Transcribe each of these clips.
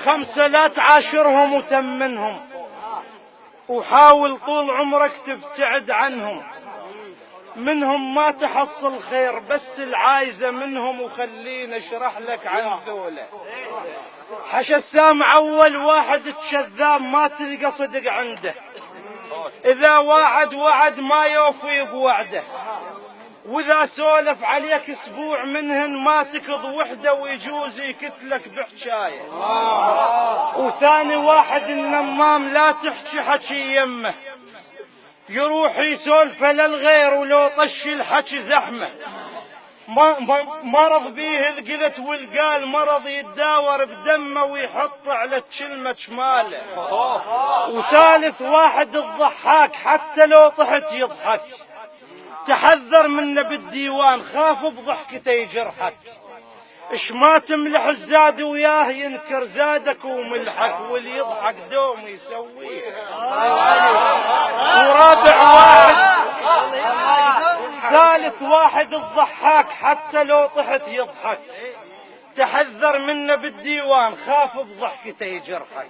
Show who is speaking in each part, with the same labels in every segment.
Speaker 1: 5 لا تعاشرهم وتمنهم، وحاول طول عمرك تبتعد عنهم. منهم ما تحصل خير، بس العايزة منهم، وخليني اشرح لك عن ذولا. حشا السامع اول واحد كذاب ما تلقى صدق عنده، اذا وعد ما يوفي بوعده، واذا سولف عليك اسبوع منهن ما تكض وحده، ويجوز يكتلك بحشايه. وثاني واحد النمام لا تحكي حكي يمه، يروح يسولف للغير ولو طش الحكي زحمه. مرض بيه القلت والقال، مرض يتداور بدمه ويحط على كلمة شماله. وثالث واحد الضحاك، حتى لو طحت يضحك، تحذر منه بالديوان، خاف بضحكته يجرحك. اش ما تملح الزاد وياه ينكر زادك وملحك، واللي يضحك دوم يسويه. ورابع واحد ثالث واحد الضحاك، حتى لو طحت يضحك، تحذر منه بالديوان، خاف بضحكته يجرحك.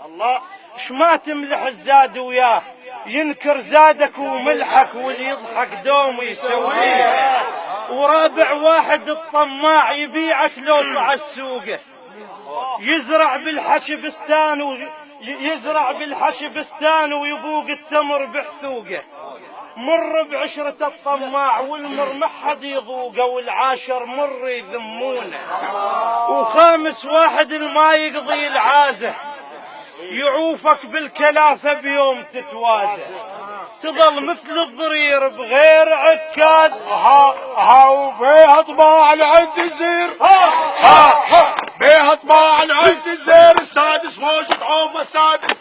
Speaker 1: الله اش ما تملح الزاد وياه ينكر زادك وملحك، واللي يضحك دوم يسويه. ورابع واحد الطماع، يبيعك لو صعد سوقه، يزرع بالحشي بستان ويبوق التمر بحثوقه. مر بعشرة الطماع والمر ما حد يذوقه، والعاشر مر يذمونه. وخامس واحد الما يقضي العازة، يعوفك بالكلافة بيوم تتوازى، تظل مثل الضرير بغير عكاز.
Speaker 2: هاو بيها طباع العد الزير، بيها طباع العد الزير، السادس موجة عوفة السادس.